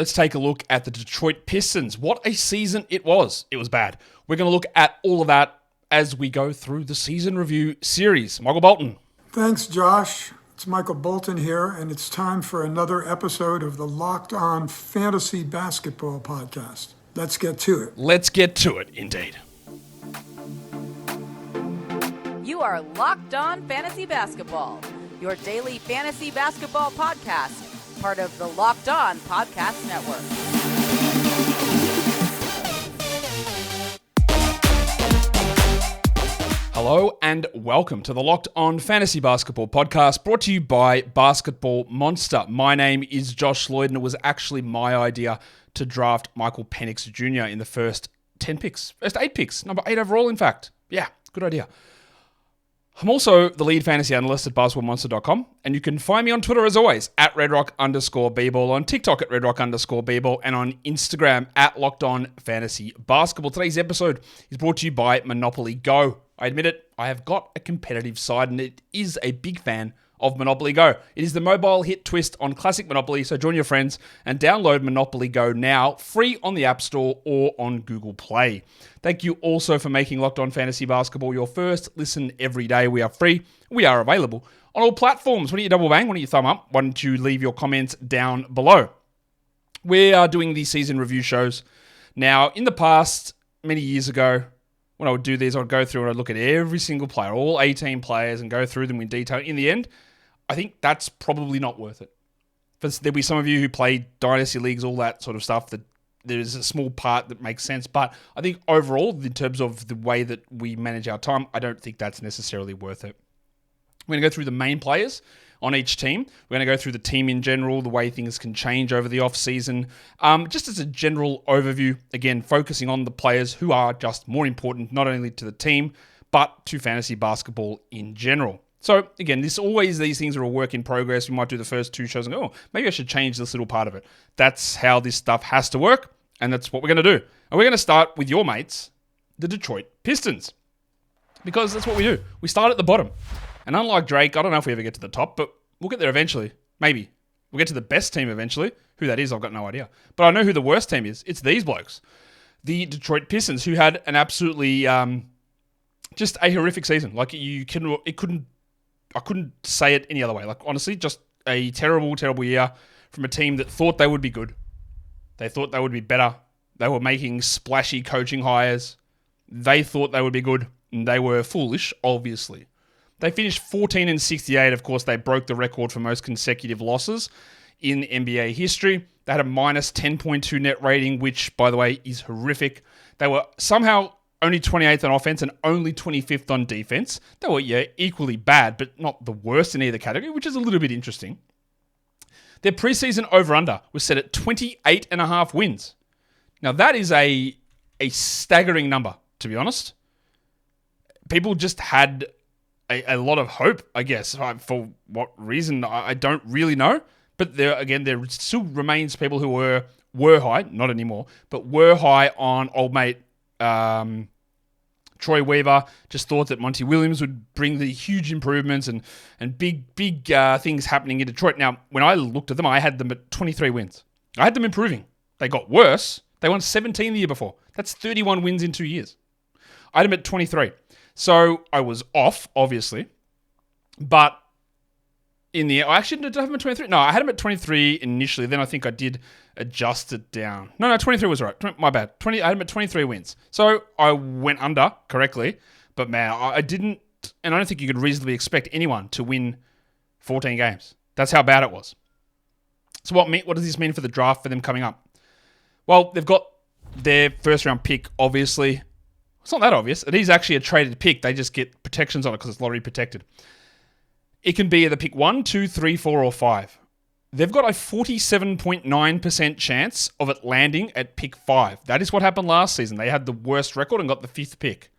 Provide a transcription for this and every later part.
let's take a look at the Detroit Pistons. What a season it was. It was bad. We're going to look at all of that as we go through the season review series. Michael Bolton. Thanks, Josh. It's Michael Bolton here, and it's time for another episode of the Locked On Fantasy Basketball Podcast. Let's get to it. Let's get to it, indeed. You are Locked On Fantasy Basketball, your daily fantasy basketball podcast, part of the Locked On Podcast Network. Hello and welcome to the Locked On Fantasy Basketball Podcast, brought to you by Basketball Monster. My name is Josh Lloyd, and it was actually my idea to draft Michael Penix Jr. in the first 8 picks, number 8 overall, in fact. Yeah, good idea. I'm also the lead fantasy analyst at basketballmonster.com, and you can find me on Twitter as always, at redrock_bball, on TikTok at redrock_bball, and on Instagram at LockedOnFantasyBasketball. Today's episode is brought to you by Monopoly Go. I admit it, I have got a competitive side, and it is a big fan of Monopoly Go. It is the mobile hit twist on classic Monopoly, so join your friends and download Monopoly Go now, free on the App Store or on Google Play. Thank you also for making Locked On Fantasy Basketball your first listen every day. We are free. We are available on all platforms. Why don't you double bang? Why don't you thumb up? Why don't you leave your comments down below? We are doing these season review shows. Now, in the past, many years ago, when I would do these, I would go through and I'd look at every single player, all 18 players, and go through them in detail. In the end, I think that's probably not worth it. There'll be some of you who play Dynasty Leagues, all that sort of stuff, that there's a small part that makes sense. But I think overall, in terms of the way that we manage our time, I don't think that's necessarily worth it. We're going to go through the main players on each team. We're going to go through the team in general, the way things can change over the off-season. Just as a general overview, again, focusing on the players who are just more important, not only to the team, but to fantasy basketball in general. So, again, these things are a work in progress. We might do the first 2 shows and go, oh, maybe I should change this little part of it. That's how this stuff has to work, and that's what we're going to do. And we're going to start with your mates, the Detroit Pistons, because that's what we do. We start at the bottom. And unlike Drake, I don't know if we ever get to the top, but we'll get there eventually. Maybe. We'll get to the best team eventually. Who that is, I've got no idea. But I know who the worst team is. It's these blokes. The Detroit Pistons, who had an absolutely, just a horrific season. Like, I couldn't say it any other way. Like, honestly, just a terrible, terrible year from a team that thought they would be good. They thought they would be better. They were making splashy coaching hires. They thought they would be good, and they were foolish, obviously. They finished 14-68. Of course, they broke the record for most consecutive losses in NBA history. They had a minus 10.2 net rating, which, by the way, is horrific. They were somehow only 28th on offense and only 25th on defense. They were, equally bad, but not the worst in either category, which is a little bit interesting. Their preseason over-under was set at 28.5 wins. Now, that is a staggering number, to be honest. People just had a lot of hope, I guess. For what reason, I don't really know. But there still remains people who were high, not anymore, but were high on old mate Troy Weaver. Just thought that Monty Williams would bring the huge improvements and big things happening in Detroit. Now, when I looked at them, I had them at 23 wins. I had them improving. They got worse. They won 17 the year before. That's 31 wins in 2 years. I had them at 23. So I was off, obviously. But I actually did have them at 23. No, I had them at 23 initially. Then I think I did adjust it down. No, 23 was right. My bad. I had them at 23 wins. So I went under correctly. But man, I didn't, and I don't think you could reasonably expect anyone to win 14 games. That's how bad it was. So what does this mean for the draft for them coming up? Well, they've got their first round pick, obviously. It's not that obvious. It is actually a traded pick. They just get protections on it because it's lottery protected. It can be either pick 1, 2, 3, 4, or 5. They've got a 47.9% chance of it landing at pick 5. That is what happened last season. They had the worst record and got the 5th pick.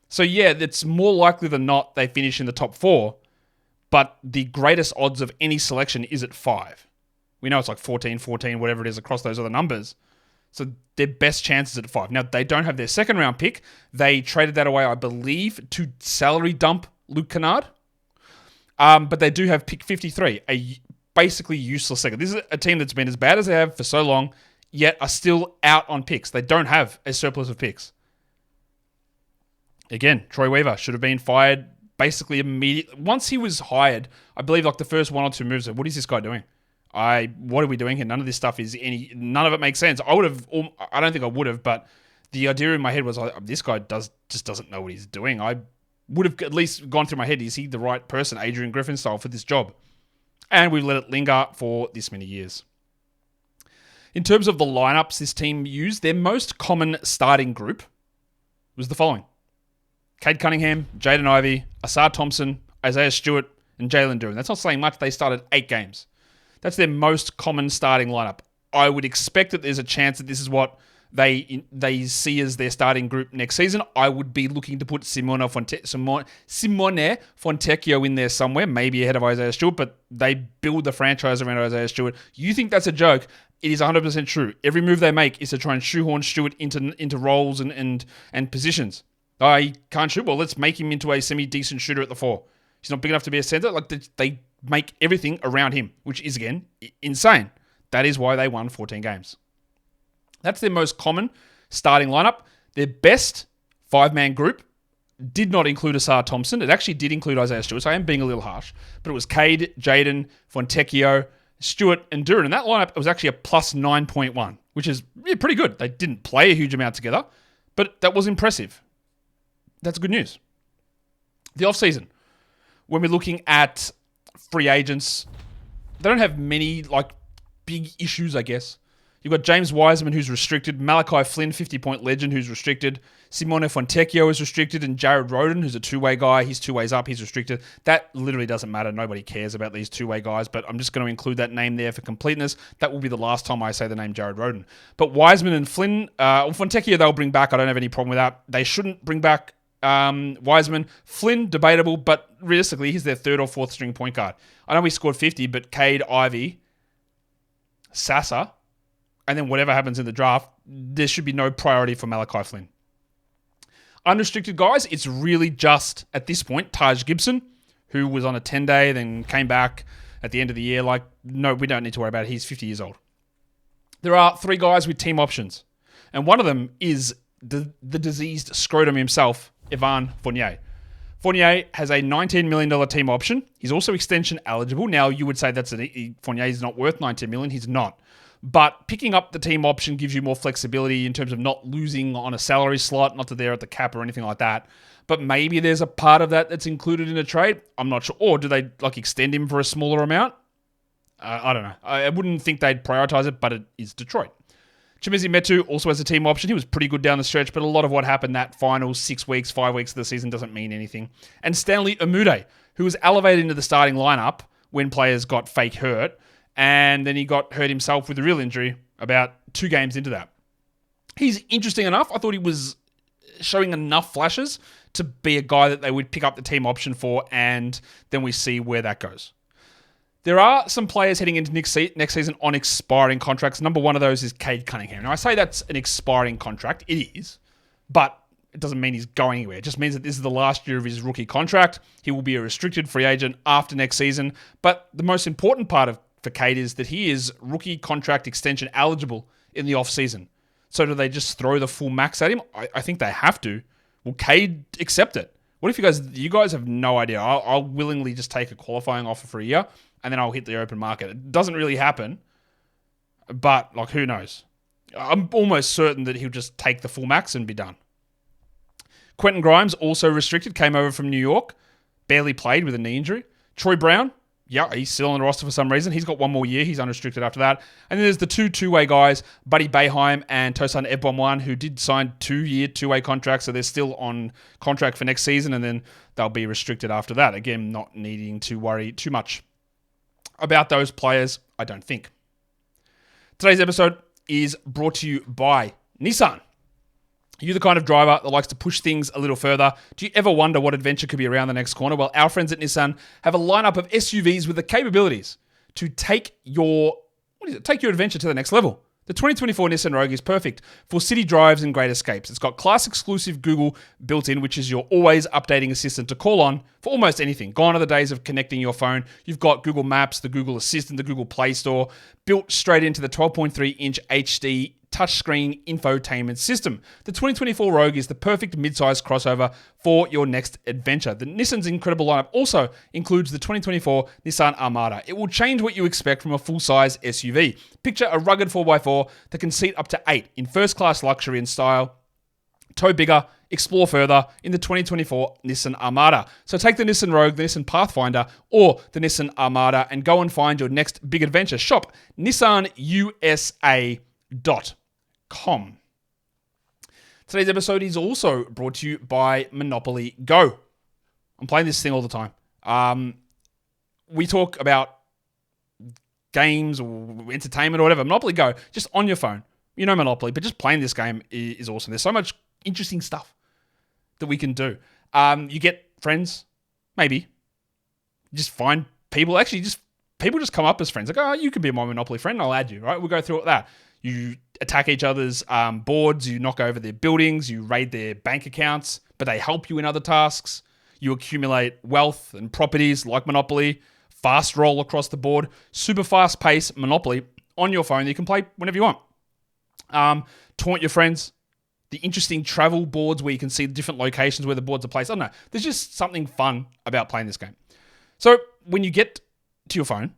So yeah, it's more likely than not they finish in the top 4, but the greatest odds of any selection is at 5. We know it's like 14, whatever it is across those other numbers. So their best chances at 5. Now, they don't have their second round pick. They traded that away, I believe, to salary dump Luke Kennard. But they do have pick 53, basically useless second. This is a team that's been as bad as they have for so long, yet are still out on picks. They don't have a surplus of picks. Again, Troy Weaver should have been fired basically immediately. Once he was hired, I believe like the first 1 or 2 moves, what is this guy doing? What are we doing here? None of this stuff none of it makes sense. I don't think I would have, but the idea in my head was, this guy just doesn't know what he's doing. I would have at least gone through my head, is he the right person, Adrian Griffin style, for this job? And we've let it linger for this many years. In terms of the lineups this team used, their most common starting group was the following: Cade Cunningham, Jaden Ivey, Ausar Thompson, Isaiah Stewart, and Jalen Duren. That's not saying much. They started 8 games. That's their most common starting lineup. I would expect that there's a chance that this is what they see as their starting group next season. I would be looking to put Simone Fontecchio in there somewhere, maybe ahead of Isaiah Stewart, but they build the franchise around Isaiah Stewart. You think that's a joke? It is 100% true. Every move they make is to try and shoehorn Stewart into roles and positions. He can't shoot. Well, let's make him into a semi-decent shooter at the 4. He's not big enough to be a center. Like, they make everything around him, which is, again, insane. That is why they won 14 games. That's their most common starting lineup. Their best 5-man group did not include Ausar Thompson. It actually did include Isaiah Stewart, so I am being a little harsh. But it was Cade, Jaden, Fontecchio, Stewart, and Duren. And that lineup was actually a plus 9.1, which is pretty good. They didn't play a huge amount together, but that was impressive. That's good news. The offseason, when we're looking at free agents, they don't have many big issues, I guess. You've got James Wisman, who's restricted, Malachi Flynn, 50-point legend, who's restricted, Simone Fontecchio is restricted, and Jared Rhoden, who's a 2-way guy. He's 2 ways up, he's restricted. That literally doesn't matter. Nobody cares about these 2-way guys, but I'm just going to include that name there for completeness. That will be the last time I say the name Jared Rhoden. But Wisman and Flynn, Fontecchio they'll bring back. I don't have any problem with that. They shouldn't bring back Wisman. Flynn, debatable, but realistically, he's their 3rd or 4th string point guard. I know he scored 50, but Cade, Ivey, Sasa, and then whatever happens in the draft, there should be no priority for Malachi Flynn. Unrestricted guys, it's really just, at this point, Taj Gibson, who was on a 10-day, then came back at the end of the year. No, we don't need to worry about it. He's 50 years old. There are 3 guys with team options, and one of them is the diseased scrotum himself, Evan Fournier. Fournier has a $19 million team option. He's also extension eligible. Now, you would say Fournier is not worth $19 million. He's not. But picking up the team option gives you more flexibility in terms of not losing on a salary slot, not that they're at the cap or anything like that. But maybe there's a part of that that's included in a trade. I'm not sure. Or do they extend him for a smaller amount? I don't know. I wouldn't think they'd prioritize it, but it is Detroit. Chimezie Metu also has a team option. He was pretty good down the stretch, but a lot of what happened that final 6 weeks, 5 weeks of the season doesn't mean anything. And Stanley Umude, who was elevated into the starting lineup when players got fake hurt, and then he got hurt himself with a real injury about 2 games into that. He's interesting enough. I thought he was showing enough flashes to be a guy that they would pick up the team option for, and then we see where that goes. There are some players heading into next season on expiring contracts. Number one of those is Cade Cunningham. Now, I say that's an expiring contract. It is, but it doesn't mean he's going anywhere. It just means that this is the last year of his rookie contract. He will be a restricted free agent after next season. But the most important part for Cade is that he is rookie contract extension eligible in the offseason. So do they just throw the full max at him? I think they have to. Will Cade accept it? What if you guys have no idea? I'll willingly just take a qualifying offer for a year, and then I'll hit the open market. It doesn't really happen, but who knows? I'm almost certain that he'll just take the full max and be done. Quenton Grimes, also restricted, came over from New York, barely played with a knee injury. Troy Brown, yeah, he's still on the roster for some reason. He's got 1 more year. He's unrestricted after that. And then there's the two-way guys, Buddy Boeheim and Tosan Ebomwan, who did sign 2-year, 2-way contracts, so they're still on contract for next season, and then they'll be restricted after that. Again, not needing to worry too much about those players, I don't think. Today's episode is brought to you by Nissan. Are you the kind of driver that likes to push things a little further? Do you ever wonder what adventure could be around the next corner? Well, our friends at Nissan have a lineup of SUVs with the capabilities to take your adventure to the next level. The 2024 Nissan Rogue is perfect for city drives and great escapes. It's got class-exclusive Google built in, which is your always updating assistant to call on for almost anything. Gone are the days of connecting your phone. You've got Google Maps, the Google Assistant, the Google Play Store, built straight into the 12.3-inch HD touchscreen infotainment system. The 2024 Rogue is the perfect mid-size crossover for your next adventure. The Nissan's incredible lineup also includes the 2024 Nissan Armada. It will change what you expect from a full-size SUV. Picture a rugged 4x4 that can seat up to 8 in first-class luxury and style. Tow bigger, explore further in the 2024 Nissan Armada. So take the Nissan Rogue, the Nissan Pathfinder, or the Nissan Armada and go and find your next big adventure. Shop nissanusa.com. Today's episode is also brought to you by Monopoly Go. I'm playing this thing all the time. We talk about games or entertainment or whatever. Monopoly Go, just on your phone. You know Monopoly, but just playing this game is awesome. There's so much interesting stuff that we can do. You get friends, maybe. Just find people. Actually, people just come up as friends. Like, oh, you can be my Monopoly friend. I'll add you, right? We'll go through that. You attack each other's boards. You knock over their buildings. You raid their bank accounts, but they help you in other tasks. You accumulate wealth and properties like Monopoly. Fast roll across the board. Super fast pace Monopoly on your phone that you can play whenever you want. Taunt your friends. The interesting travel boards where you can see the different locations where the boards are placed. I don't know. There's just something fun about playing this game. So when you get to your phone,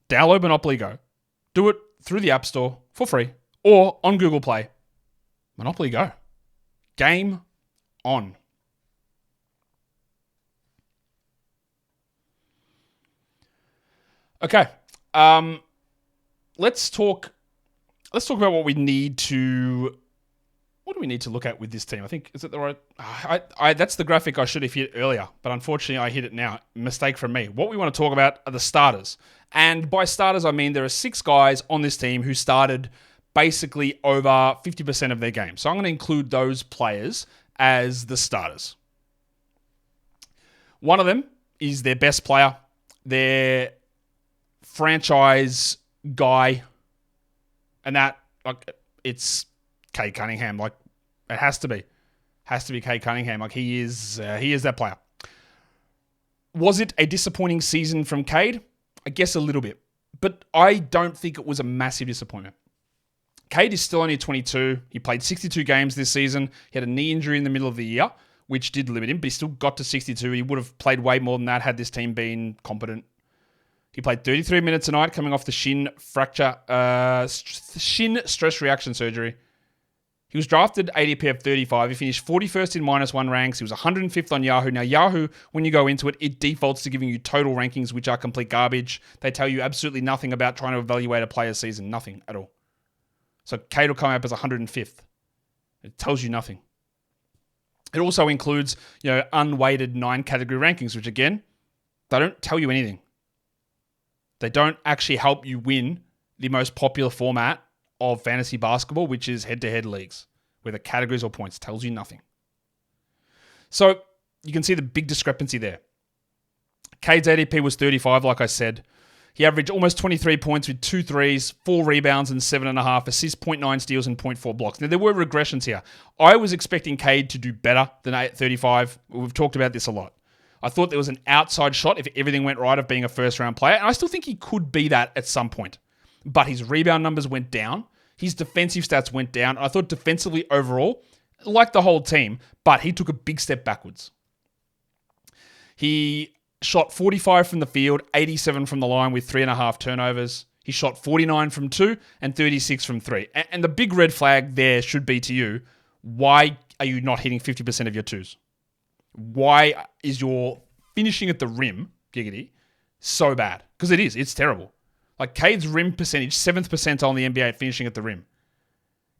download Monopoly Go. Do it through the App Store for free or on Google Play. Monopoly Go. Game on. Okay. Let's talk about what we need to... What do we need to look at with this team? I think, is it the right... that's the graphic I should have hit earlier, but unfortunately I hit it now. Mistake from me. What we want to talk about are the starters. And by starters, I mean there are 6 guys on this team who started basically over 50% of their game. So I'm going to include those players as the starters. One of them is their best player, their franchise guy, and that, it's Cade Cunningham. It has to be. Has to be Cade Cunningham. He is that player. Was it a disappointing season from Cade? I guess a little bit. But I don't think it was a massive disappointment. Cade is still only 22. He played 62 games this season. He had a knee injury in the middle of the year, which did limit him, but he still got to 62. He would have played way more than that had this team been competent. He played 33 minutes a night coming off the shin stress reaction surgery. He was drafted ADP of 35. He finished 41st in -1 ranks. He was 105th on Yahoo. Now, Yahoo, when you go into it, it defaults to giving you total rankings, which are complete garbage. They tell you absolutely nothing about trying to evaluate a player's season. Nothing at all. So Cade will come up as 105th. It tells you nothing. It also includes, unweighted 9-category rankings, which again, they don't tell you anything. They don't actually help you win the most popular format of fantasy basketball, which is head-to-head leagues, where the categories or points tells you nothing. So you can see the big discrepancy there. Cade's ADP was 35, like I said. He averaged almost 23 points with 2 threes, 4 rebounds, and 7.5 assists, 0.9 steals, and 0.4 blocks. Now, there were regressions here. I was expecting Cade to do better than 35. We've talked about this a lot. I thought there was an outside shot if everything went right of being a first-round player, and I still think he could be that at some point. But his rebound numbers went down. His defensive stats went down. I thought defensively overall, like the whole team, but he took a big step backwards. He shot 45 from the field, 87 from the line with 3.5 turnovers. He shot 49 from 2 and 36 from 3. And the big red flag there should be to you, why are you not hitting 50% of your 2s? Why is your finishing at the rim, giggity, so bad? Because it is. It's terrible. Cade's rim percentage, 7th percentile in the NBA at finishing at the rim.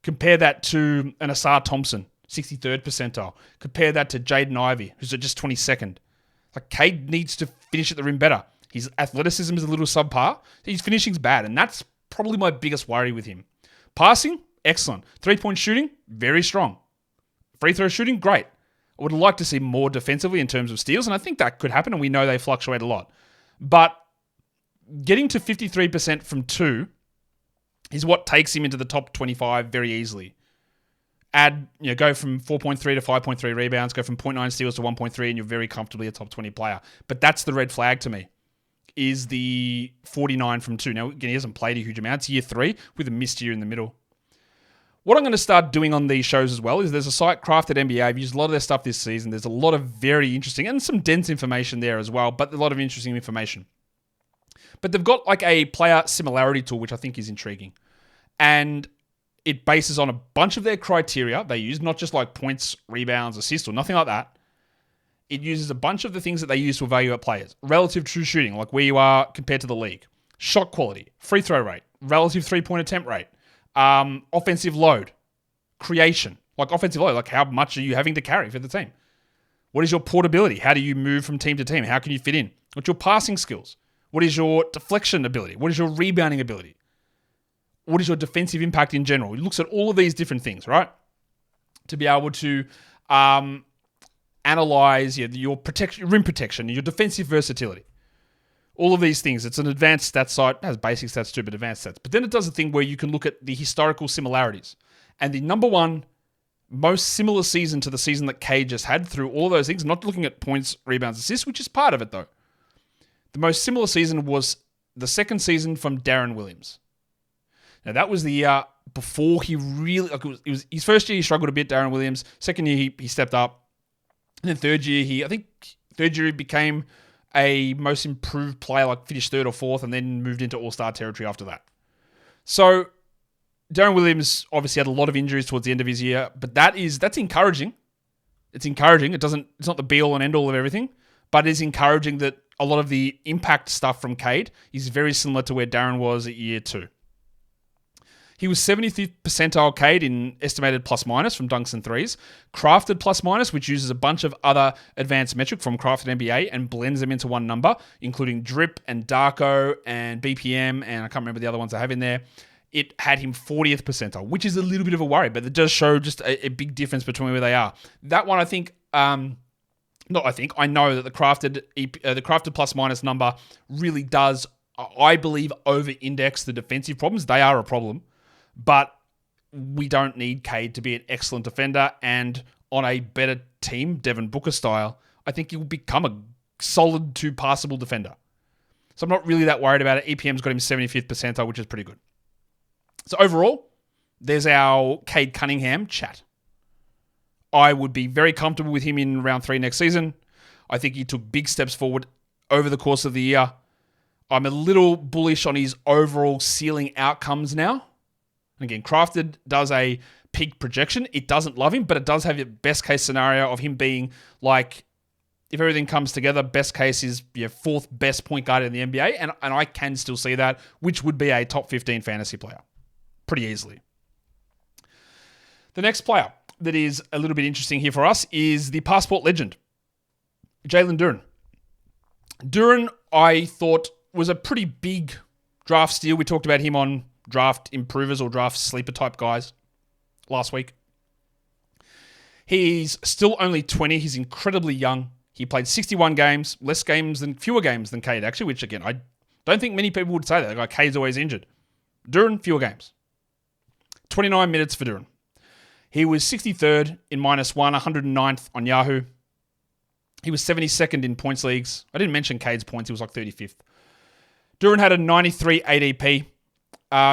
Compare that to an Ausar Thompson, 63rd percentile. Compare that to Jaden Ivey, who's at just 22nd. Cade needs to finish at the rim better. His athleticism is a little subpar. His finishing's bad, and that's probably my biggest worry with him. Passing, excellent. 3-point shooting, very strong. Free throw shooting, great. I would like to see more defensively in terms of steals, and I think that could happen, and we know they fluctuate a lot. But getting to 53% from 2 is what takes him into the top 25 very easily. Go from 4.3 to 5.3 rebounds, go from 0.9 steals to 1.3, and you're very comfortably a top 20 player. But that's the red flag to me, is the 49 from 2. Now, again, he hasn't played a huge amount. It's year 3 with a missed year in the middle. What I'm going to start doing on these shows as well is there's a site, Crafted NBA. I've used a lot of their stuff this season. There's a lot of very interesting and some dense information there as well, but a lot of interesting information. But they've got like a player similarity tool, which I think is intriguing. And it bases on a bunch of their criteria they use, not just like points, rebounds, assists, or nothing like that. It uses a bunch of the things that they use to evaluate players. Relative true shooting, like where you are compared to the league. Shot quality, free throw rate, relative three-point attempt rate, offensive load, creation. Like offensive load, like how much are you having to carry for the team? What is your portability? How do you move from team to team? How can you fit in? What's your passing skills? What is your deflection ability? What is your rebounding ability? What is your defensive impact in general? It looks at all of these different things, right? To be able to analyze your rim protection, your defensive versatility. All of these things. It's an advanced stats site. It has basic stats too, but advanced stats. But then it does a thing where you can look at the historical similarities. And the number one most similar season to the season that Cade just had through all of those things, not looking at points, rebounds, assists, which is part of it though. The most similar season was the second season from Darren Williams. Now, that was the year before he really... It was his first year, he struggled a bit, Darren Williams. Second year, he stepped up. And then third year, he became a most improved player, like finished third or fourth, and then moved into all-star territory after that. So, Darren Williams obviously had a lot of injuries towards the end of his year, but that's encouraging. It's encouraging. It's not the be-all and end-all of everything, but it is encouraging that a lot of the impact stuff from Cade is very similar to where Darren was at year 2. He was 75th percentile Cade in estimated plus-minus from dunks and threes. Crafted plus-minus, which uses a bunch of other advanced metric from Crafted NBA and blends them into one number, including drip and Darko and BPM, and I can't remember the other ones I have in there. It had him 40th percentile, which is a little bit of a worry, but it does show just a big difference between where they are. That one, I know that the crafted plus-minus number really does, I believe, over-index the defensive problems. They are a problem. But we don't need Cade to be an excellent defender, and on a better team, Devin Booker style, I think he will become a solid to passable defender. So I'm not really that worried about it. EPM's got him 75th percentile, which is pretty good. So overall, there's our Cade Cunningham chat. I would be very comfortable with him in round 3 next season. I think he took big steps forward over the course of the year. I'm a little bullish on his overall ceiling outcomes now. Again, Crafted does a peak projection. It doesn't love him, but it does have a best case scenario of him being like, if everything comes together, best case is 4th best point guard in the NBA, and I can still see that, which would be a top 15 fantasy player pretty easily. The next player that is a little bit interesting here for us is the passport legend, Jalen Duren. Duren, I thought, was a pretty big draft steal. We talked about him on draft improvers or draft sleeper type guys last week. He's still only 20. He's incredibly young. He played 61 games, fewer games than Cade, actually, which, again, I don't think many people would say that. Like, Cade's always injured. Duren, fewer games. 29 minutes for Duren. He was 63rd in -1, 109th on Yahoo. He was 72nd in points leagues. I didn't mention Cade's points. He was like 35th. Duren had a 93 ADP.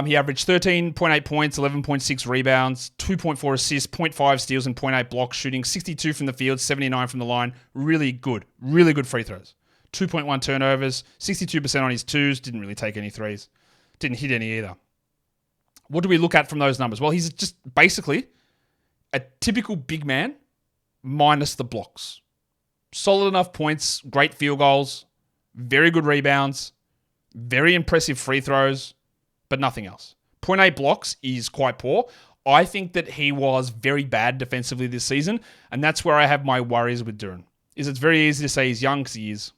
He averaged 13.8 points, 11.6 rebounds, 2.4 assists, 0.5 steals, and 0.8 blocks, shooting 62 from the field, 79 from the line. Really good free throws. 2.1 turnovers, 62% on his twos, didn't really take any threes. Didn't hit any either. What do we look at from those numbers? Well, he's just basically a typical big man minus the blocks. Solid enough points, great field goals, very good rebounds, very impressive free throws, but nothing else. 0.8 blocks is quite poor. I think that he was very bad defensively this season, and that's where I have my worries with Duren. It's very easy to say he's young because he is.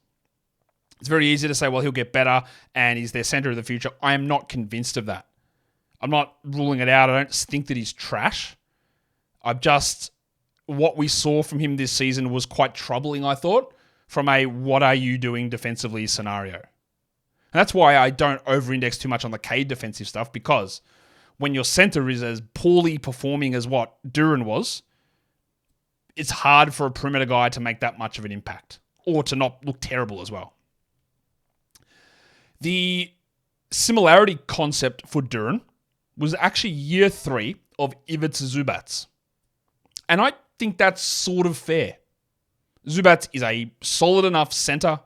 It's very easy to say, well, he'll get better and he's their center of the future. I am not convinced of that. I'm not ruling it out. I don't think that he's trash. What we saw from him this season was quite troubling, I thought, from a what are you doing defensively scenario. And that's why I don't over-index too much on the Cade defensive stuff, because when your center is as poorly performing as what Duren was, it's hard for a perimeter guy to make that much of an impact or to not look terrible as well. The similarity concept for Duren was actually year 3 of Ivica Zubac's. And I think that's sort of fair. Zubac is a solid enough center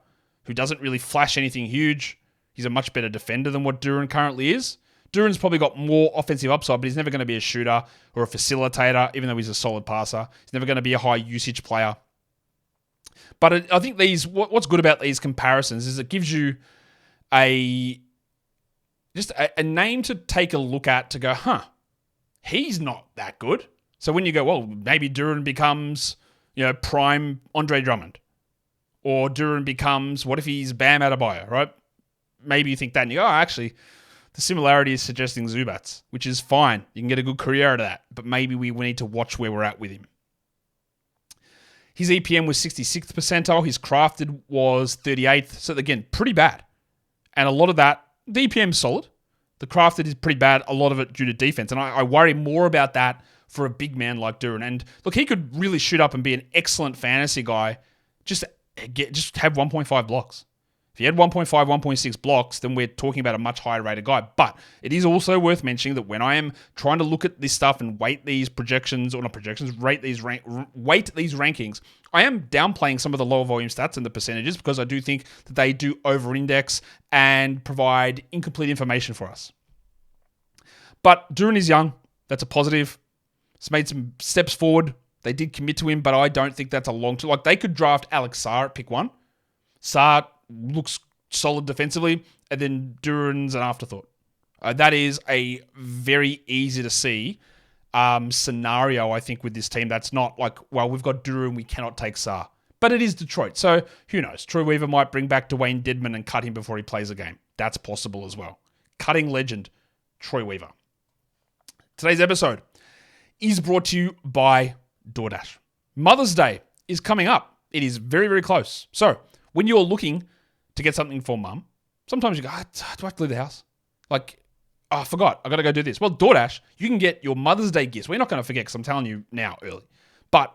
who doesn't really flash anything huge. He's a much better defender than what Duren currently is. Duren's probably got more offensive upside, but he's never going to be a shooter or a facilitator, even though he's a solid passer. He's never going to be a high usage player. But I think what's good about these comparisons is it gives you a name to take a look at to go, he's not that good. So when you go, well, maybe Duren becomes, prime Andre Drummond. Or Duren becomes, what if he's Bam Adebayo, right? Maybe you think that and you go, actually, the similarity is suggesting Zubac's, which is fine. You can get a good career out of that, but maybe we need to watch where we're at with him. His EPM was 66th percentile. His crafted was 38th. So again, pretty bad. And a lot of that, the EPM's solid. The crafted is pretty bad, a lot of it due to defense. And I worry more about that for a big man like Duren. And look, he could really shoot up and be an excellent fantasy guy. Just have 1.5 blocks. If he had 1.5, 1.6 blocks, then we're talking about a much higher rated guy. But it is also worth mentioning that when I am trying to look at this stuff and weight these projections, or not projections, weight these rankings, I am downplaying some of the lower volume stats and the percentages because I do think that they do over-index and provide incomplete information for us. But Duren is young. That's a positive. It's made some steps forward. They did commit to him, but I don't think that's a long-term. Like, they could draft Alex Sarr at pick 1. Sarr looks solid defensively, and then Duren's an afterthought. That is a very easy to see scenario, I think, with this team. That's not like, well, we've got Duren, we cannot take Sarr. But it is Detroit, so who knows? Troy Weaver might bring back Dwayne Dedmon and cut him before he plays a game. That's possible as well. Cutting legend, Troy Weaver. Today's episode is brought to you by DoorDash. Mother's Day is coming up. It is very, very close. So when you're looking to get something for mum, sometimes you go, do I have to leave the house? Like, I forgot. I got to go do this. Well, DoorDash, you can get your Mother's Day gifts. We're not going to forget because I'm telling you now early. But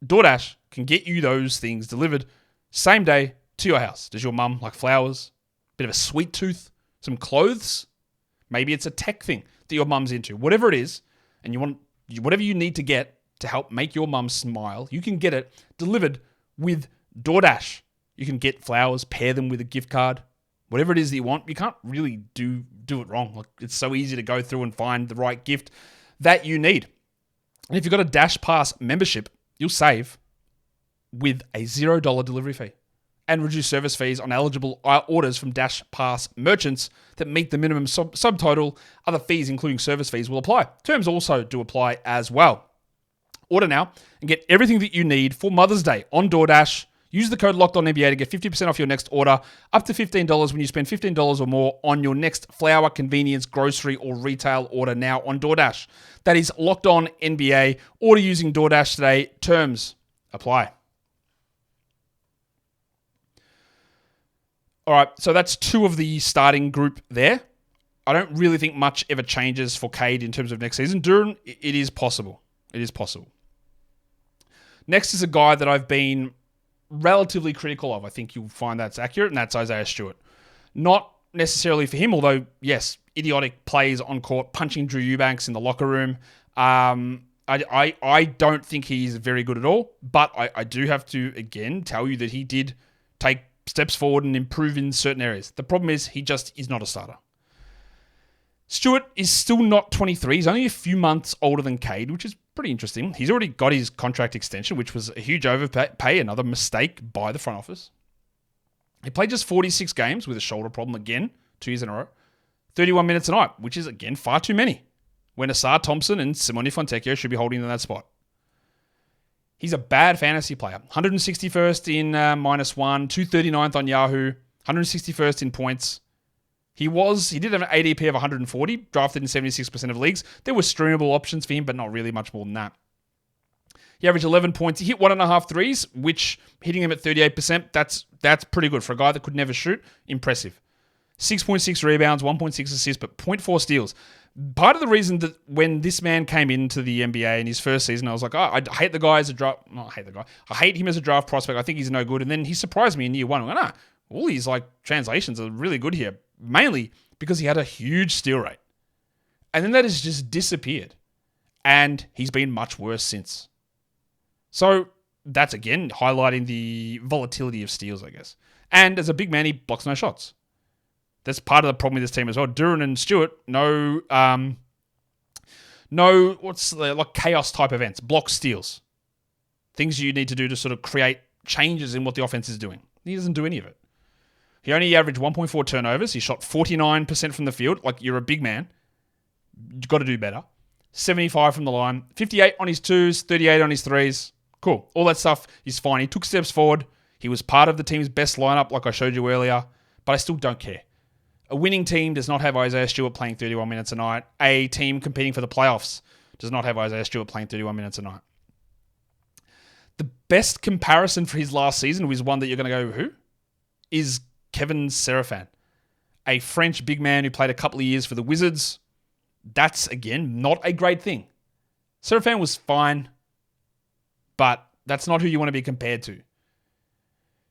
DoorDash can get you those things delivered same day to your house. Does your mum like flowers? Bit of a sweet tooth? Some clothes? Maybe it's a tech thing that your mum's into. Whatever it is, and you want whatever you need to get to help make your mum smile, you can get it delivered with DoorDash. You can get flowers, pair them with a gift card, whatever it is that you want. You can't really do it wrong. Like, it's so easy to go through and find the right gift that you need. And if you've got a Dash Pass membership, you'll save with a $0 delivery fee and reduce service fees on eligible orders from Dash Pass merchants that meet the minimum subtotal. Other fees, including service fees, will apply. Terms also do apply as well. Order now and get everything that you need for Mother's Day on DoorDash. Use the code LOCKEDONNBA to get 50% off your next order, up to $15 when you spend $15 or more on your next flour, convenience, grocery, or retail order now on DoorDash. That is LOCKEDONNBA. Order using DoorDash today. Terms apply. All right, so that's 2 of the starting group there. I don't really think much ever changes for Cade in terms of next season. Duren, it is possible. It is possible. Next is a guy that I've been relatively critical of. I think you'll find that's accurate, and that's Isaiah Stewart. Not necessarily for him, although, yes, idiotic plays on court, punching Drew Eubanks in the locker room. I don't think he's very good at all, but I do have to, again, tell you that he did take steps forward and improve in certain areas. The problem is he just is not a starter. Stewart is still not 23. He's only a few months older than Cade, which is pretty interesting. He's already got his contract extension, which was a huge overpay, another mistake by the front office. He played just 46 games with a shoulder problem again, 2 years in a row. 31 minutes a night, which is, again, far too many, when Ausar Thompson and Simone Fontecchio should be holding in that spot. He's a bad fantasy player. 161st in -1, 239th on Yahoo, 161st in points. He did have an ADP of 140, drafted in 76% of leagues. There were streamable options for him, but not really much more than that. He averaged 11 points. He hit 1.5 threes, which, hitting him at 38%, that's pretty good. For a guy that could never shoot, impressive. 6.6 rebounds, 1.6 assists, but 0.4 steals. Part of the reason that when this man came into the NBA in his first season, I was like, I hate the guy as a draft. I hate the guy. I hate him as a draft prospect. I think he's no good. And then he surprised me in year one. I went, all these translations are really good here. Mainly because he had a huge steal rate. And then that has just disappeared. And he's been much worse since. So that's, again, highlighting the volatility of steals, I guess. And as a big man, he blocks no shots. That's part of the problem with this team as well. Duren and Stewart, no chaos type events, block steals. Things you need to do to sort of create changes in what the offense is doing. He doesn't do any of it. He only averaged 1.4 turnovers. He shot 49% from the field. You're a big man. You've got to do better. 75 from the line. 58 on his twos, 38 on his threes. Cool. All that stuff is fine. He took steps forward. He was part of the team's best lineup, like I showed you earlier. But I still don't care. A winning team does not have Isaiah Stewart playing 31 minutes a night. A team competing for the playoffs does not have Isaiah Stewart playing 31 minutes a night. The best comparison for his last season was one that you're going to go, who? Is Kevin Serafin, a French big man who played a couple of years for the Wizards. That's, again, not a great thing. Serafin was fine, but that's not who you want to be compared to.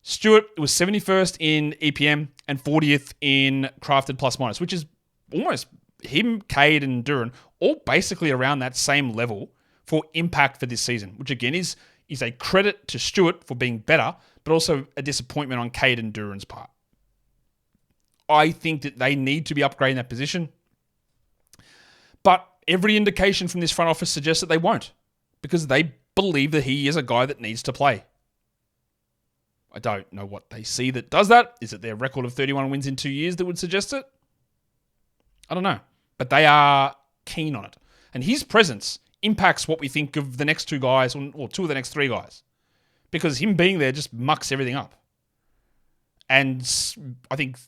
Stewart was 71st in EPM and 40th in crafted plus minus, which is almost him, Cade, and Duren, all basically around that same level for impact for this season, which again is a credit to Stewart for being better, but also a disappointment on Cade and Duren's part. I think that they need to be upgrading that position, but every indication from this front office suggests that they won't, because they believe that he is a guy that needs to play. I don't know what they see that does that. Is it their record of 31 wins in 2 years that would suggest it? I don't know. But they are keen on it. And his presence impacts what we think of the next two guys, or two of the next three guys. Because him being there just mucks everything up. And I think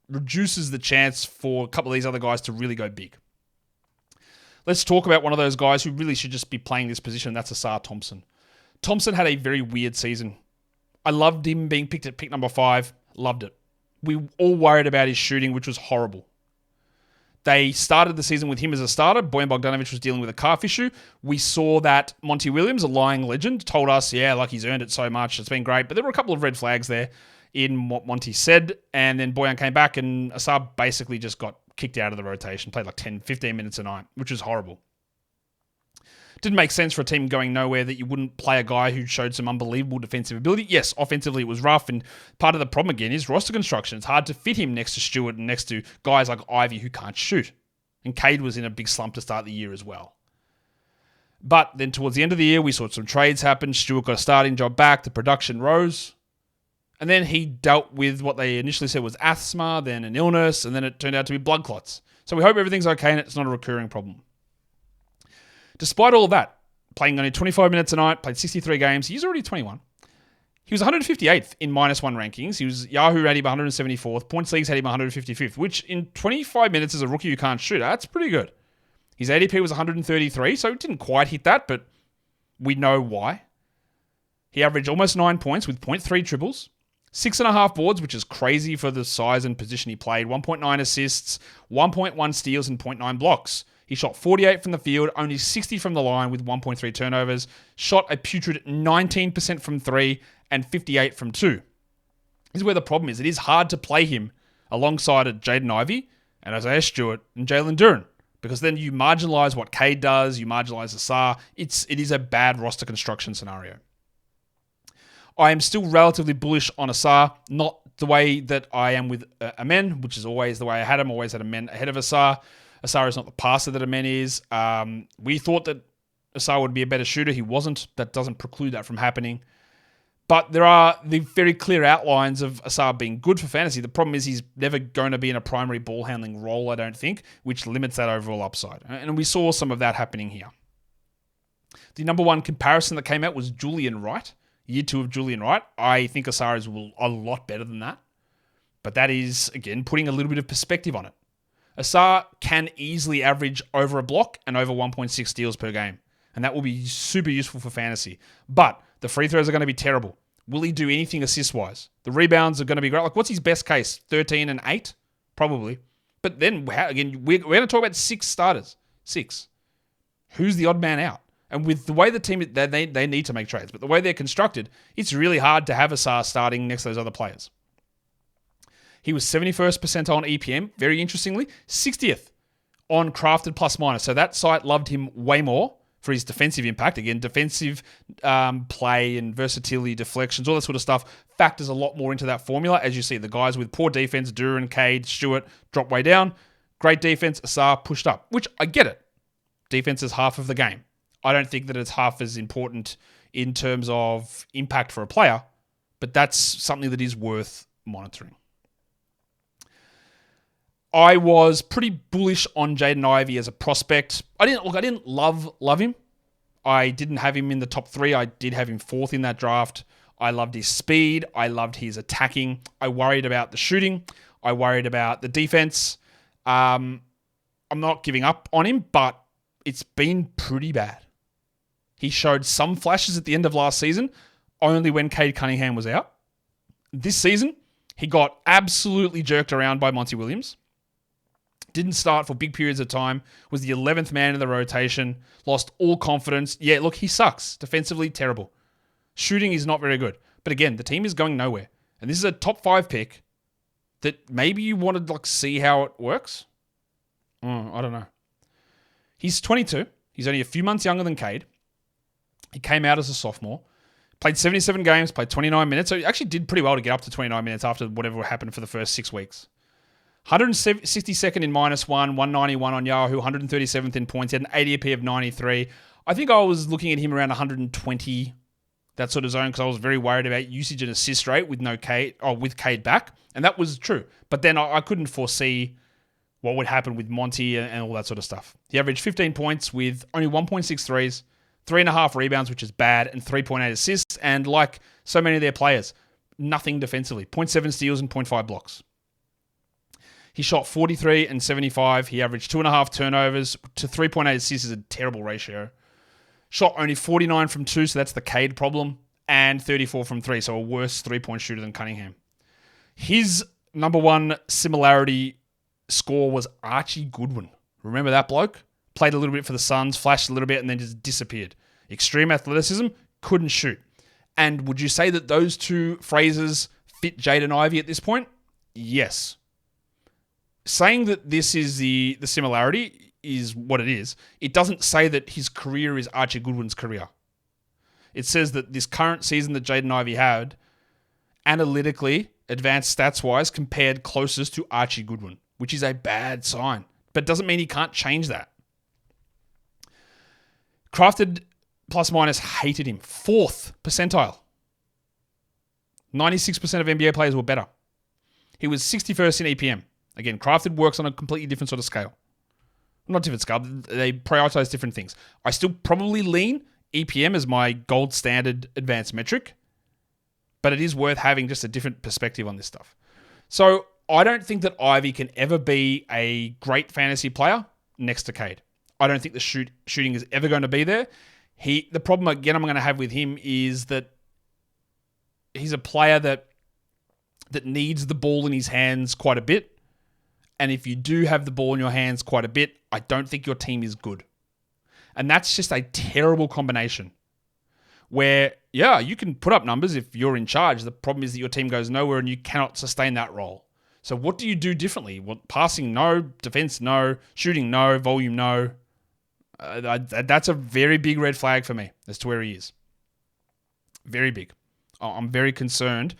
reduces the chance for a couple of these other guys to really go big. Let's talk about one of those guys who really should just be playing this position. That's Ausar Thompson. Thompson had a very weird season. I loved him being picked at pick number 5. Loved it. We all worried about his shooting, which was horrible. They started the season with him as a starter. Bojan Bogdanovic was dealing with a calf issue. We saw that Monty Williams, a lying legend, told us, he's earned it so much. It's been great. But there were a couple of red flags there in what Monty said. And then Bojan came back and Ausar basically just got kicked out of the rotation. Played 10, 15 minutes a night, which was horrible. Didn't make sense for a team going nowhere that you wouldn't play a guy who showed some unbelievable defensive ability. Yes, offensively it was rough, and part of the problem again is roster construction. It's hard to fit him next to Stewart and next to guys like Ivey who can't shoot. And Cade was in a big slump to start the year as well. But then towards the end of the year, we saw some trades happen. Stewart got a starting job back. The production rose. And then he dealt with what they initially said was asthma, then an illness, and then it turned out to be blood clots. So we hope everything's okay and it's not a recurring problem. Despite all of that, playing only 25 minutes a night, played 63 games, he's already 21. He was 158th in -1 rankings. He was Yahoo had him 174th. Points Leagues had him 155th, which in 25 minutes as a rookie who can't shoot, that's pretty good. His ADP was 133, so it didn't quite hit that, but we know why. He averaged almost 9 points with 0.3 triples, 6.5 boards, which is crazy for the size and position he played, 1.9 assists, 1.1 steals, and 0.9 blocks. He shot 48 from the field, only 60 from the line with 1.3 turnovers, shot a putrid 19% from 3 and 58 from 2. This is where the problem is. It is hard to play him alongside Jaden Ivey and Isaiah Stewart and Jalen Duren, because then you marginalize what Cade does, you marginalize Ausar. It is a bad roster construction scenario. I am still relatively bullish on Ausar, not the way that I am with Amen, which is always the way I had him, always had Amen ahead of Ausar. Ausar is not the passer that Amen is. We thought that Ausar would be a better shooter. He wasn't. That doesn't preclude that from happening. But there are the very clear outlines of Ausar being good for fantasy. The problem is he's never going to be in a primary ball handling role, I don't think, which limits that overall upside. And we saw some of that happening here. The number one comparison that came out was Julian Wright. Year 2 of Julian Wright. I think Ausar is a lot better than that. But that is, again, putting a little bit of perspective on it. Ausar can easily average over a block and over 1.6 steals per game. And that will be super useful for fantasy. But the free throws are going to be terrible. Will he do anything assist-wise? The rebounds are going to be great. What's his best case? 13 and 8? Probably. But then, again, we're going to talk about 6 starters. 6. Who's the odd man out? And with the way the team, they need to make trades, but the way they're constructed, it's really hard to have Ausar starting next to those other players. He was 71st percentile on EPM, very interestingly, 60th on crafted plus minus. So that site loved him way more for his defensive impact. Again, defensive play and versatility, deflections, all that sort of stuff factors a lot more into that formula. As you see, the guys with poor defense, Duren, Cade, Stewart, drop way down. Great defense, Ausar pushed up, which I get it. Defense is half of the game. I don't think that it's half as important in terms of impact for a player, but that's something that is worth monitoring. I was pretty bullish on Jaden Ivey as a prospect. I didn't love him. I didn't have him in the top 3. I did have him 4th in that draft. I loved his speed. I loved his attacking. I worried about the shooting. I worried about the defense. I'm not giving up on him, but it's been pretty bad. He showed some flashes at the end of last season, only when Cade Cunningham was out. This season, he got absolutely jerked around by Monty Williams. Didn't start for big periods of time, was the 11th man in the rotation, lost all confidence. Yeah, look, he sucks. Defensively, terrible. Shooting is not very good. But again, the team is going nowhere. And this is a top 5 pick that maybe you want to see how it works. I don't know. He's 22. He's only a few months younger than Cade. He came out as a sophomore. Played 77 games, played 29 minutes. So he actually did pretty well to get up to 29 minutes after whatever happened for the first 6 weeks. 162nd in -1, 191 on Yahoo, 137th in points. He had an ADP of 93. I think I was looking at him around 120, that sort of zone, because I was very worried about usage and assist rate with with Cade back. And that was true. But then I couldn't foresee what would happen with Monty and all that sort of stuff. He averaged 15 points with only 1.6 threes, 3.5 rebounds, which is bad, and 3.8 assists. And like so many of their players, nothing defensively. 0.7 steals and 0.5 blocks. He shot 43 and 75. He averaged 2.5 turnovers to 3.8 assists is a terrible ratio. Shot only 49 from 2, so that's the Cade problem, and 34 from 3, so a worse 3-point shooter than Cunningham. His number 1 similarity score was Archie Goodwin. Remember that bloke? Played a little bit for the Suns, flashed a little bit, and then just disappeared. Extreme athleticism, couldn't shoot. And would you say that those 2 phrases fit Jaden Ivey at this point? Yes. Saying that this is the similarity is what it is. It doesn't say that his career is Archie Goodwin's career. It says that this current season that Jaden Ivey had, analytically, advanced stats-wise, compared closest to Archie Goodwin, which is a bad sign. But doesn't mean he can't change that. Crafted plus minus hated him. 4th percentile. 96% of NBA players were better. He was 61st in EPM. Again, Crafted works on a completely different sort of scale. Not different scale. They prioritize different things. I still probably lean EPM as my gold standard advanced metric, but it is worth having just a different perspective on this stuff. So I don't think that Ivey can ever be a great fantasy player next to Cade. I don't think the shooting is ever going to be there. The problem, again, I'm going to have with him is that he's a player that needs the ball in his hands quite a bit. And if you do have the ball in your hands quite a bit, I don't think your team is good. And that's just a terrible combination where, yeah, you can put up numbers if you're in charge. The problem is that your team goes nowhere and you cannot sustain that role. So what do you do differently? Well, passing, no. Defense, no. Shooting, no. Volume, no. That's a very big red flag for me as to where he is. Very big. I'm very concerned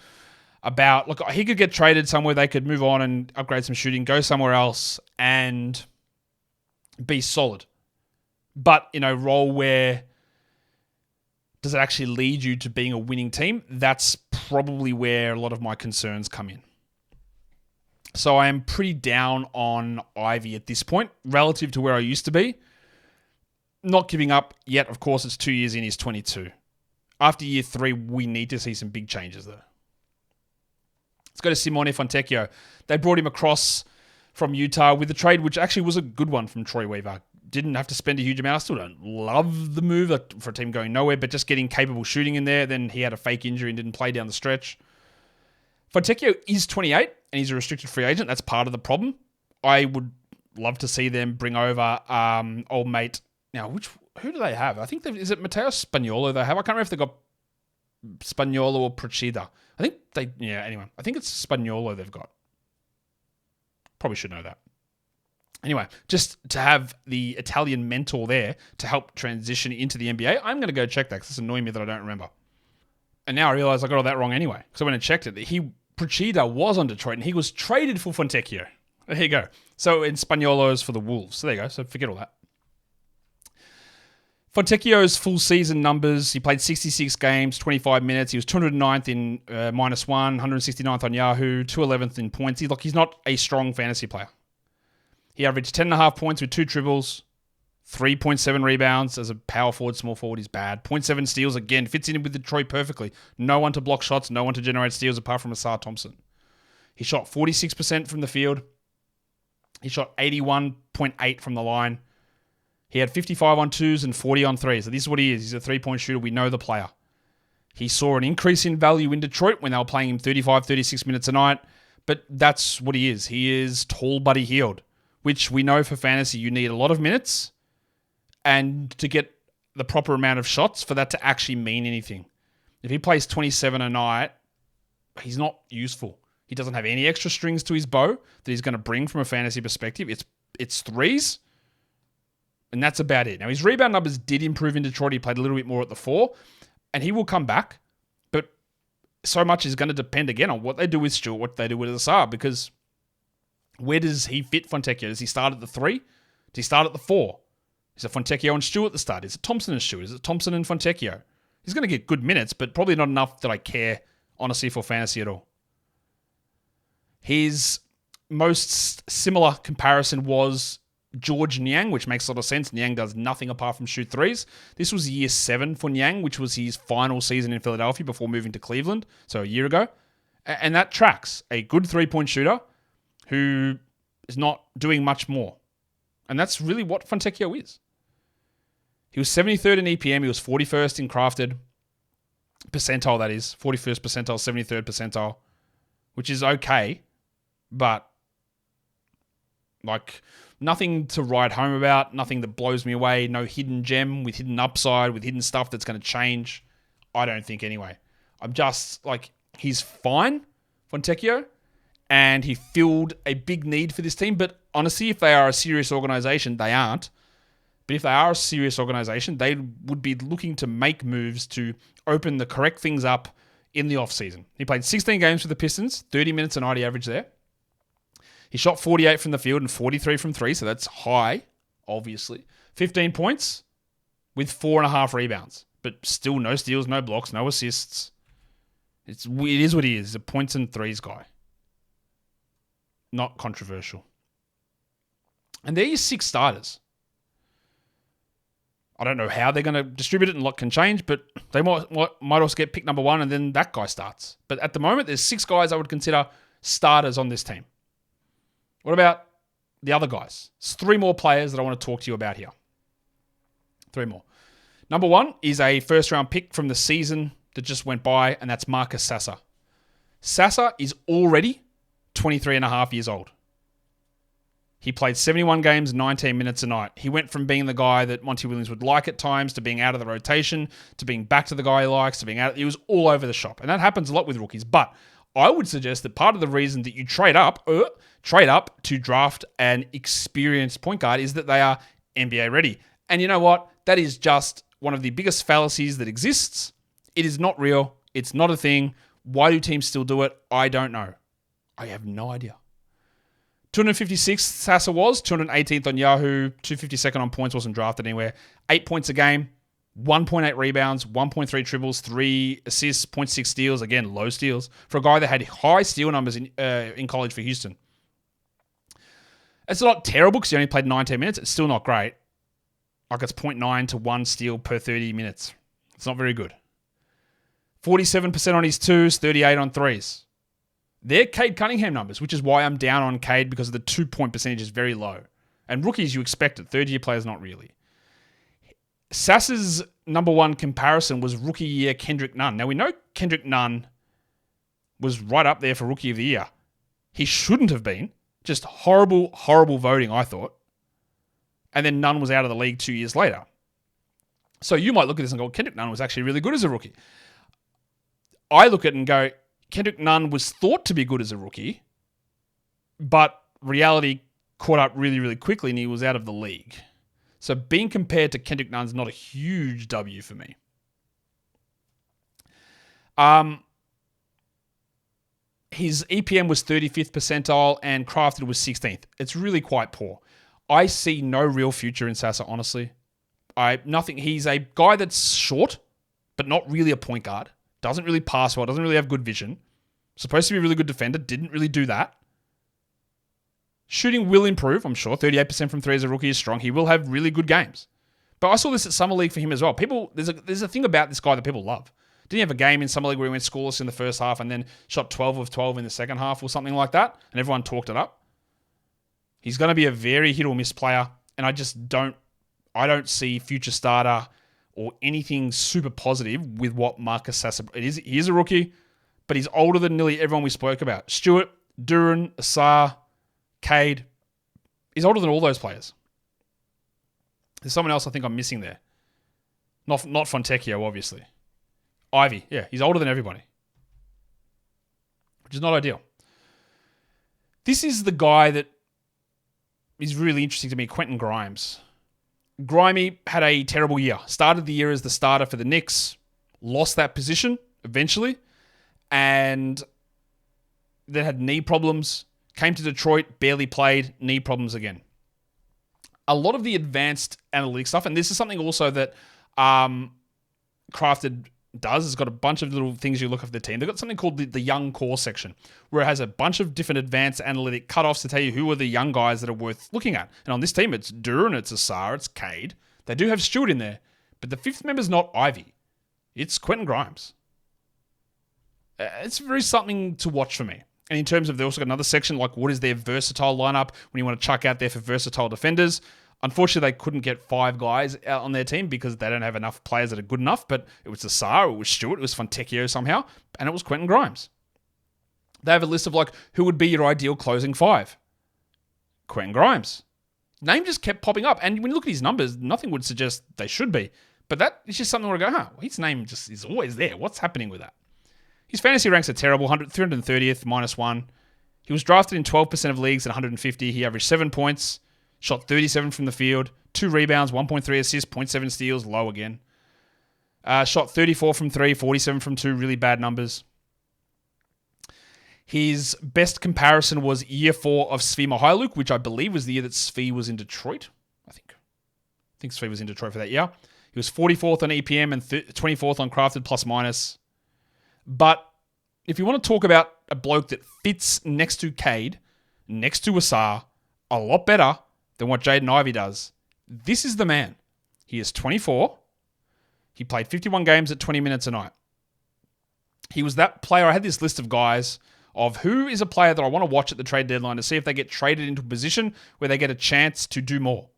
about, look, he could get traded somewhere, they could move on and upgrade some shooting, go somewhere else and be solid. But in a role where does it actually lead you to being a winning team? That's probably where a lot of my concerns come in. So I am pretty down on Ivey at this point, relative to where I used to be. Not giving up yet, of course, it's 2 years in, he's 22. After year 3, we need to see some big changes though. Let's go to Simone Fontecchio. They brought him across from Utah with a trade, which actually was a good one from Troy Weaver. Didn't have to spend a huge amount. I still don't love the move for a team going nowhere, but just getting capable shooting in there. Then he had a fake injury and didn't play down the stretch. Fontecchio is 28 and he's a restricted free agent. That's part of the problem. I would love to see them bring over old mate. Now, who do they have? I think is it Matteo Spagnuolo they have? I can't remember if they got Spagnuolo or Procida. Anyway, I think it's Spagnuolo they've got. Probably should know that. Anyway, just to have the Italian mentor there to help transition into the NBA, I'm going to go check that because it's annoying me that I don't remember. And now I realise I got all that wrong anyway. So I went and checked it. Procida was on Detroit and he was traded for Fontecchio. There you go. So in Spagnuolo's for the Wolves. So there you go. So forget all that. Fontecchio's full season numbers, he played 66 games, 25 minutes. He was 209th in -1, 169th on Yahoo, 211th in points. He's not a strong fantasy player. He averaged 10.5 points with 2 dribbles, 3.7 rebounds. As a power forward, small forward, he's bad. 0.7 steals, again, fits in with Detroit perfectly. No one to block shots, no one to generate steals apart from Ausar Thompson. He shot 46% from the field. He shot 81.8 from the line. He had 55 on 2s and 40 on 3s. So this is what he is. He's a 3-point shooter. We know the player. He saw an increase in value in Detroit when they were playing him 35, 36 minutes a night. But that's what he is. He is tall, but he healed, which we know for fantasy you need a lot of minutes and to get the proper amount of shots for that to actually mean anything. If he plays 27 a night, he's not useful. He doesn't have any extra strings to his bow that he's going to bring from a fantasy perspective. It's threes. And that's about it. Now, his rebound numbers did improve in Detroit. He played a little bit more at the 4. And he will come back. But so much is going to depend, again, on what they do with Stewart, what they do with Ausar. Because where does he fit Fontecchio? Does he start at the 3? Does he start at the 4? Is it Fontecchio and Stewart at the start? Is it Thompson and Stewart? Is it Thompson and Fontecchio? He's going to get good minutes, but probably not enough that I care, honestly, for fantasy at all. His most similar comparison was George Niang, which makes a lot of sense. Niang does nothing apart from shoot threes. This was year 7 for Niang, which was his final season in Philadelphia before moving to Cleveland, so a year ago. And that tracks. A good 3-point shooter who is not doing much more. And that's really what Fontecchio is. He was 73rd in EPM. He was 41st in crafted percentile, that is. 41st percentile, 73rd percentile, which is okay, but nothing to write home about, nothing that blows me away, no hidden gem with hidden upside, with hidden stuff that's going to change. I don't think anyway. I'm just he's fine, Fontecchio, and he filled a big need for this team. But honestly, if they are a serious organization, they aren't. But if they are a serious organization, they would be looking to make moves to open the correct things up in the offseason. He played 16 games for the Pistons, 30 minutes a night he averaged there. He shot 48 from the field and 43 from 3, so that's high, obviously. 15 points with 4.5 rebounds, but still no steals, no blocks, no assists. It is what he is. He's a points and threes guy. Not controversial. And they're your 6 starters. I don't know how they're going to distribute it and what can change, but they might also get pick number 1 and then that guy starts. But at the moment, there's 6 guys I would consider starters on this team. What about the other guys? There's 3 more players that I want to talk to you about here. 3 more. Number 1 is a first-round pick from the season that just went by, and that's Marcus Sasser. Sasser is already 23 and a half years old. He played 71 games, 19 minutes a night. He went from being the guy that Monty Williams would like at times to being out of the rotation, to being back to the guy he likes, to being out. He was all over the shop. And that happens a lot with rookies. But I would suggest that part of the reason that you trade up to draft an experienced point guard is that they are NBA ready. And you know what? That is just one of the biggest fallacies that exists. It is not real. It's not a thing. Why do teams still do it? I don't know. I have no idea. 256th Sasser was, 218th on Yahoo, 252nd on points, wasn't drafted anywhere. 8 points a game, 1.8 rebounds, 1.3 triples, 3 assists, 0.6 steals. Again, low steals for a guy that had high steal numbers in college for Houston. It's not terrible because he only played 19 minutes. It's still not great. It's 0.9 to 1 steal per 30 minutes. It's not very good. 47% on his 2s, 38 on 3s. They're Cade Cunningham numbers, which is why I'm down on Cade because the 2-point percentage is very low. And rookies, you expect it. Third-year players, not really. Sasser's number 1 comparison was rookie year Kendrick Nunn. Now, we know Kendrick Nunn was right up there for rookie of the year. He shouldn't have been, Just horrible, horrible voting, I thought. And then Nunn was out of the league 2 years later. So you might look at this and go, Kendrick Nunn was actually really good as a rookie. I look at it and go, Kendrick Nunn was thought to be good as a rookie, but reality caught up really, really quickly and he was out of the league. So being compared to Kendrick Nunn's not a huge W for me. His EPM was 35th percentile and crafted was 16th. It's really quite poor. I see no real future in Sasa, honestly. He's a guy that's short, but not really a point guard. Doesn't really pass well, doesn't really have good vision. Supposed to be a really good defender, didn't really do that. Shooting will improve, I'm sure. 38% from three as a rookie is strong. He will have really good games. But I saw this at Summer League for him as well. There's a thing about this guy that people love. Didn't he have a game in Summer League where he went scoreless in the first half and then shot 12 of 12 in the second half or something like that? And everyone talked it up. He's going to be a very hit or miss player. And I don't see future starter or anything super positive with what Marcus Sasa... He is a rookie, but he's older than nearly everyone we spoke about. Stewart, Duren, Ausar, Cade. He's older than all those players. There's someone else I think I'm missing there. Not Fontecchio, obviously. Ivey, yeah, he's older than everybody. Which is not ideal. This is the guy that is really interesting to me, Quenton Grimes. Grimey had a terrible year. Started the year as the starter for the Knicks. Lost that position eventually. And then had knee problems. Came to Detroit, barely played, knee problems again. A lot of the advanced analytics stuff, and this is something also that Crafted does, has got a bunch of little things you look at the team. They've got something called the young core section, where it has a bunch of different advanced analytic cutoffs to tell you who are the young guys that are worth looking at. And on this team, it's Duren, it's Ausar, it's Cade. They do have Stewart in there, but the fifth member's not Ivey. It's Quenton Grimes. It's very something to watch for me. And in terms of, they also got another section, like what is their versatile lineup when you want to chuck out there for versatile defenders. Unfortunately, they couldn't get 5 guys out on their team because they don't have enough players that are good enough. But it was Ausar, it was Stewart, it was Fontecchio somehow, and it was Quenton Grimes. They have a list of like, who would be your ideal closing 5? Quenton Grimes. Name just kept popping up. And when you look at his numbers, nothing would suggest they should be. But that is just something where I go, his name just is always there. What's happening with that? His fantasy ranks are terrible, 330th, -1. He was drafted in 12% of leagues at 150. He averaged 7 points, shot 37 from the field, 2 rebounds, 1.3 assists, 0.7 steals, low again. Shot 34 from 3, 47 from 2, really bad numbers. His best comparison was year 4 of Svi Mihailuk, which I believe was the year that Svi was in Detroit. I think Svi was in Detroit for that year. He was 44th on EPM and 24th on Crafted plus minus. But if you want to talk about a bloke that fits next to Cade, next to Ausar, a lot better than what Jaden Ivey does, this is the man. He is 24. He played 51 games at 20 minutes a night. He was that player. I had this list of guys of who is a player that I want to watch at the trade deadline to see if they get traded into a position where they get a chance to do more.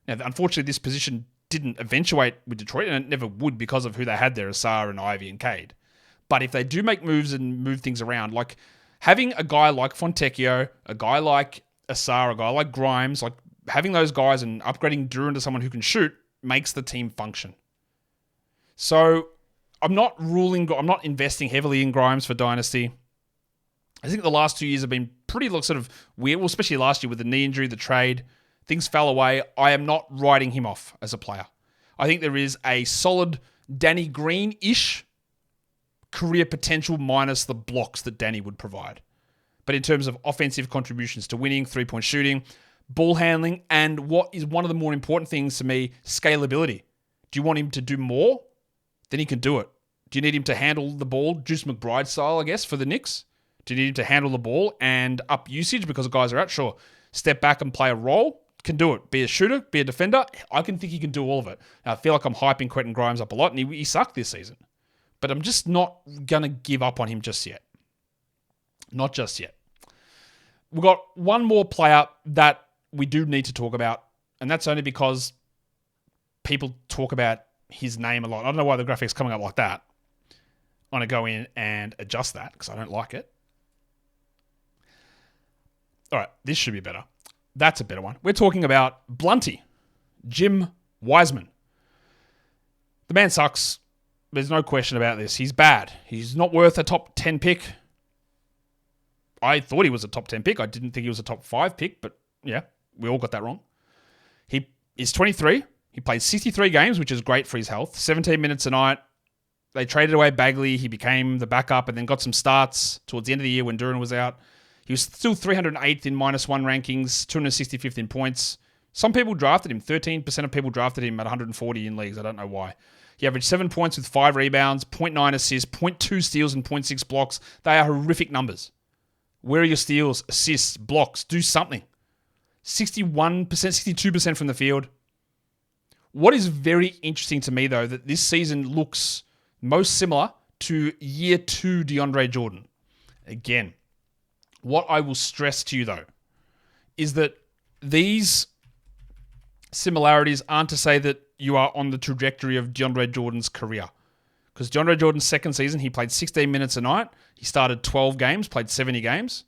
Now, unfortunately, this position didn't eventuate with Detroit, and it never would because of who they had there, Ausar and Ivey and Cade. But if they do make moves and move things around, like having a guy like Fontecchio, a guy like Ausar, a guy like Grimes, like having those guys and upgrading Duren to someone who can shoot makes the team function. So I'm not investing heavily in Grimes for Dynasty. I think the last 2 years have been pretty sort of weird, well, especially last year with the knee injury, the trade. Things fell away. I am not writing him off as a player. I think there is a solid Danny Green-ish career potential minus the blocks that Danny would provide. But in terms of offensive contributions to winning, 3-point shooting, ball handling, and what is one of the more important things to me, scalability. Do you want him to do more? Then he can do it. Do you need him to handle the ball, Juice McBride style, I guess, for the Knicks? Do you need him to handle the ball and up usage because the guys are out? Sure. Step back and play a role? Can do it. Be a shooter, be a defender? I can think he can do all of it. Now, I feel like I'm hyping Quenton Grimes up a lot, and he sucked this season. But I'm just not going to give up on him just yet. Not just yet. We've got one more player that we do need to talk about, and that's only because people talk about his name a lot. I don't know why the graphic's coming up like that. I'm going to go in and adjust that because I don't like it. All right, this should be better. That's a better one. We're talking about Blunty, Jim Wisman. The man sucks. There's no question about this. He's bad. He's not worth a top 10 pick. I thought he was a top 10 pick. I didn't think he was a top 5 pick, but yeah, we all got that wrong. He is 23. He played 63 games, which is great for his health. 17 minutes a night. They traded away Bagley. He became the backup and then got some starts towards the end of the year when Duren was out. He was still 308th in -1 rankings, 265th in points. Some people drafted him. 13% of people drafted him at 140 in leagues. I don't know why. He averaged 7 points with 5 rebounds, 0.9 assists, 0.2 steals, and 0.6 blocks. They are horrific numbers. Where are your steals, assists, blocks? Do something. 61%, 62% from the field. What is very interesting to me, though, that this season looks most similar to year 2 DeAndre Jordan. Again, what I will stress to you, though, is that these similarities aren't to say that you are on the trajectory of DeAndre Jordan's career. Because DeAndre Jordan's second season, he played 16 minutes a night. He started 12 games, played 70 games.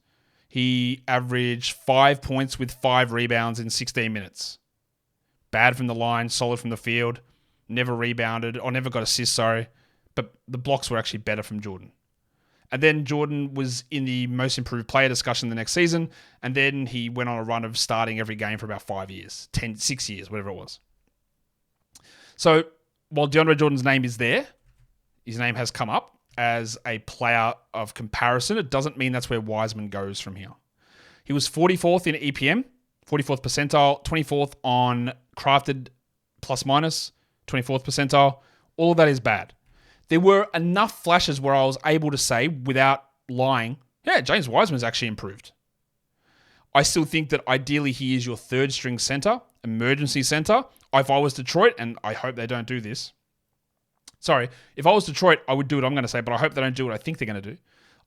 He averaged 5 points with 5 rebounds in 16 minutes. Bad from the line, solid from the field, never rebounded, or never got assists, sorry. But the blocks were actually better from Jordan. And then Jordan was in the most improved player discussion the next season. And then he went on a run of starting every game for about 5 years, 6 years, whatever it was. So while DeAndre Jordan's name is there, his name has come up as a player of comparison. It doesn't mean that's where Wisman goes from here. He was 44th in EPM, 44th percentile, 24th on crafted plus minus, 24th percentile. All of that is bad. There were enough flashes where I was able to say, without lying, yeah, James Wiseman's actually improved. I still think that ideally he is your third string center, emergency center. If I was Detroit, and I hope they don't do this. Sorry, if I was Detroit, I would do what I'm going to say, but I hope they don't do what I think they're going to do.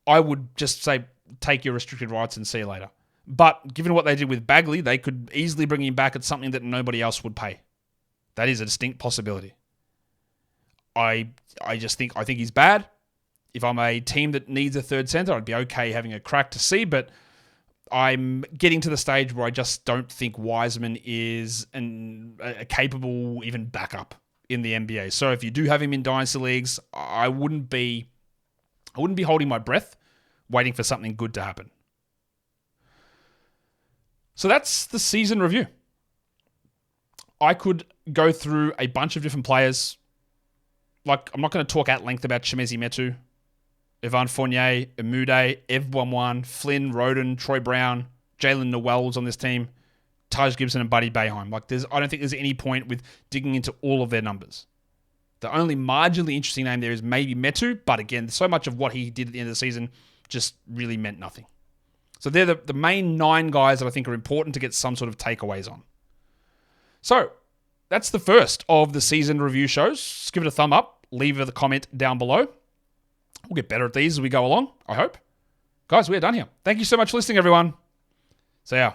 I would just say, take your restricted rights and see you later. But given what they did with Bagley, they could easily bring him back at something that nobody else would pay. That is a distinct possibility. I think he's bad. If I'm a team that needs a third center, I'd be okay having a crack to see, but I'm getting to the stage where I just don't think Wisman is a capable even backup in the NBA. So if you do have him in dynasty leagues, I wouldn't be holding my breath waiting for something good to happen. So that's the season review. I could go through a bunch of different players. Like, I'm not going to talk at length about Chimezie Metu, Evan Fournier, Emude, Ev11, Flynn, Roden, Troy Brown, Jalen Noel was on this team, Taj Gibson, and Buddy Boeheim. I don't think there's any point with digging into all of their numbers. The only marginally interesting name there is maybe Metu, but again, so much of what he did at the end of the season just really meant nothing. So they're the main 9 guys that I think are important to get some sort of takeaways on. So that's the first of the season review shows. Just give it a thumb up. Leave a comment down below. We'll get better at these as we go along, I hope. Guys, we're done here. Thank you so much for listening, everyone. See ya.